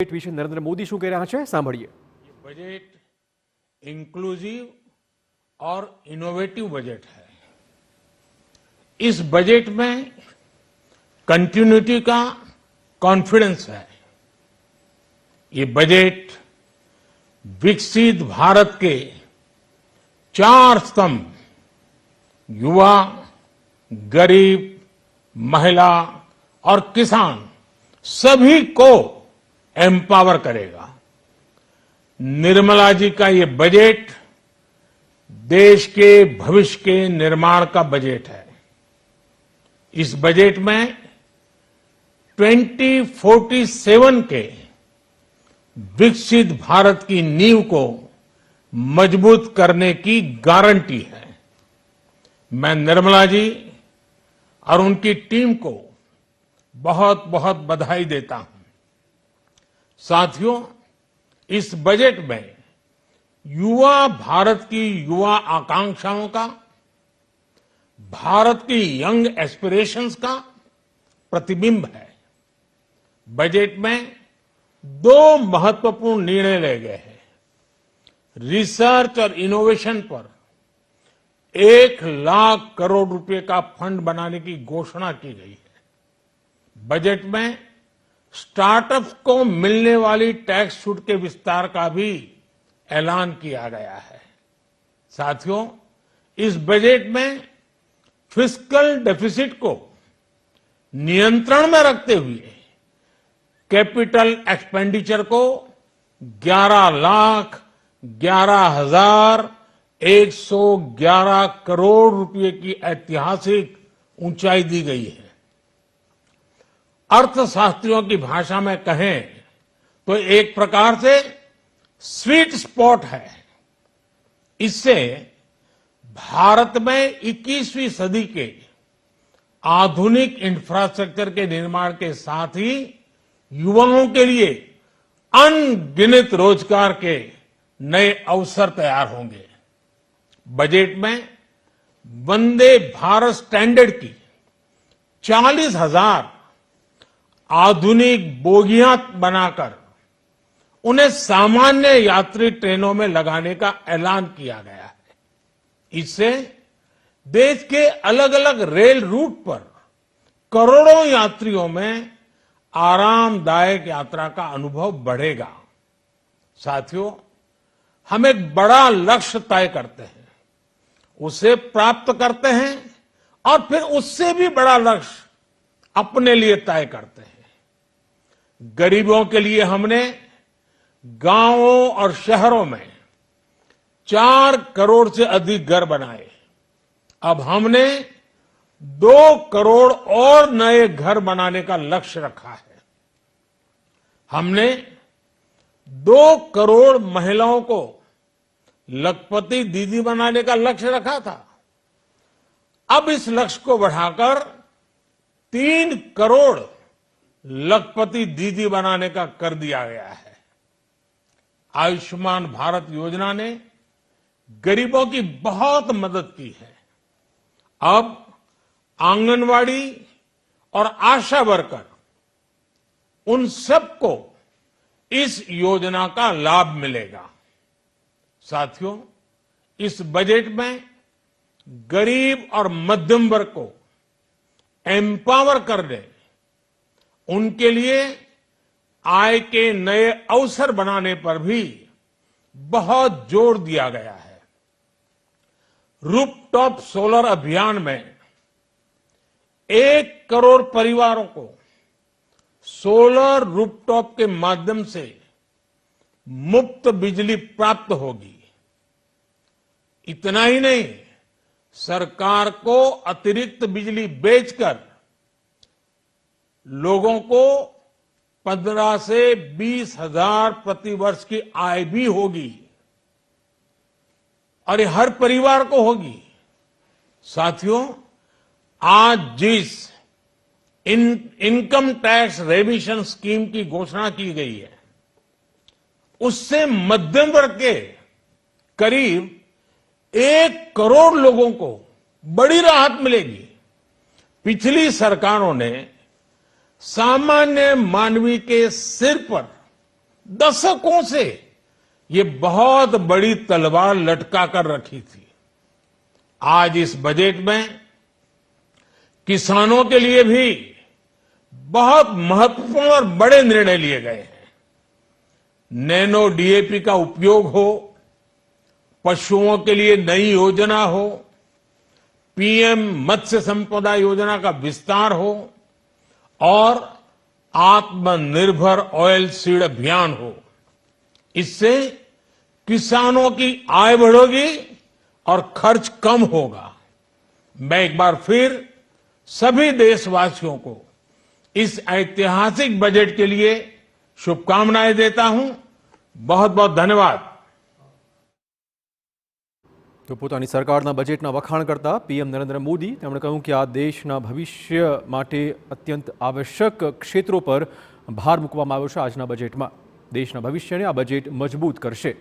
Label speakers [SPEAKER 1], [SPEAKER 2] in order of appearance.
[SPEAKER 1] Budget વિશે નરેન્દ્ર મોદી શું કહી રહ્યા છે, સાંભળીએ.
[SPEAKER 2] बजट इंक्लूसिव और इनोवेटिव बजट है. इस बजट में कंटिन्यूटी का कॉन्फिडेंस है. ये बजट विकसित भारत के 4 स्तंभ युवा, गरीब, महिला और किसान सभी को एम्पावर करेगा. निर्मला जी का ये बजट देश के भविष्य के निर्माण का बजट है. इस बजट में 2047 के विकसित भारत की नींव को मजबूत करने की गारंटी है. मैं निर्मला जी और उनकी टीम को बहुत बहुत बधाई देता हूं. साथियों, इस बजट में युवा भारत की युवा आकांक्षाओं का, भारत की यंग एस्पिरेशंस का प्रतिबिंब है. बजट में 2 महत्वपूर्ण निर्णय लिए गए हैं. रिसर्च और इनोवेशन पर 1 लाख करोड़ रुपए का फंड बनाने की घोषणा की गई है. बजट में स्टार्टअप्स को मिलने वाली टैक्स छूट के विस्तार का भी ऐलान किया गया है. साथियों, इस बजट में फिस्कल डेफिसिट को नियंत्रण में रखते हुए कैपिटल एक्सपेंडिचर को 11,11,111 करोड़ रुपए की ऐतिहासिक ऊंचाई दी गई है. अर्थशास्त्रियों की भाषा में कहें तो एक प्रकार से स्वीट स्पॉट है. इससे भारत में 21वीं सदी के आधुनिक इंफ्रास्ट्रक्चर के निर्माण के साथ ही युवाओं के लिए अनगिनत रोजगार के नए अवसर तैयार होंगे. बजट में वंदे भारत स्टैंडर्ड की 40,000 आधुनिक बोगियां बनाकर उन्हें सामान्य यात्री ट्रेनों में लगाने का ऐलान किया गया है. इससे देश के अलग अलग रेल रूट पर करोड़ों यात्रियों में आरामदायक यात्रा का अनुभव बढ़ेगा. साथियों, हम एक बड़ा लक्ष्य तय करते हैं, उसे प्राप्त करते हैं और फिर उससे भी बड़ा लक्ष्य अपने लिए तय करते हैं. गरीबों के लिए हमने गांवों और शहरों में 4 करोड़ से अधिक घर बनाए. अब हमने 2 करोड़ और नए घर बनाने का लक्ष्य रखा है. हमने 2 करोड़ महिलाओं को लखपति दीदी बनाने का लक्ष्य रखा था. अब इस लक्ष्य को बढ़ाकर 3 करोड़ लखपति दीदी बनाने का कर दिया गया है. आयुष्मान भारत योजना ने गरीबों की बहुत मदद की है. अब आंगनवाड़ी और आशा वर्कर, उन सबको इस योजना का लाभ मिलेगा. साथियों, इस बजट में गरीब और मध्यम वर्ग को एम्पावर करने, उनके लिए आय के नए अवसर बनाने पर भी बहुत जोर दिया गया है. रूफटॉप सोलर अभियान में 1 करोड़ परिवारों को सोलर रूफटॉप के माध्यम से मुफ्त बिजली प्राप्त होगी. इतना ही नहीं, सरकार को अतिरिक्त बिजली बेचकर लोगों को 15 से 20 हजार प्रति वर्ष की आय भी होगी और ये हर परिवार को होगी. साथियों, आज जिस इनकम टैक्स रेमिशन स्कीम की घोषणा की गई है, उससे मध्यम वर्ग के करीब 1 करोड़ लोगों को बड़ी राहत मिलेगी. पिछली सरकारों ने सामान्य मानवी के सिर पर दशकों से ये बहुत बड़ी तलवार लटका कर रखी थी। आज इस बजट में किसानों के लिए भी बहुत महत्वपूर्ण और बड़े निर्णय लिए गए हैं। नैनो डीएपी का उपयोग हो, पशुओं के लिए नई योजना हो, पीएम मत्स्य संपदा योजना का विस्तार हो और आत्मनिर्भर ऑयल सीड अभियान हो। इससे किसानों की आय बढ़ेगी और खर्च कम होगा। मैं एक बार फिर सभी देशवासियों को इस ऐतिहासिक बजट के लिए शुभकामनाएं देता हूं। बहुत बहुत धन्यवाद।
[SPEAKER 1] તો પોતાની સરકારના બજેટના વખાણ કરતા પીએમ નરેન્દ્ર મોદી તેમણે કહ્યું કે આ દેશના ભવિષ્ય માટે અત્યંત આવશ્યક ક્ષેત્રો પર ભાર મૂકવામાં આવ્યો છે આજના બજેટમાં। દેશના ભવિષ્યને આ બજેટ મજબૂત કરશે।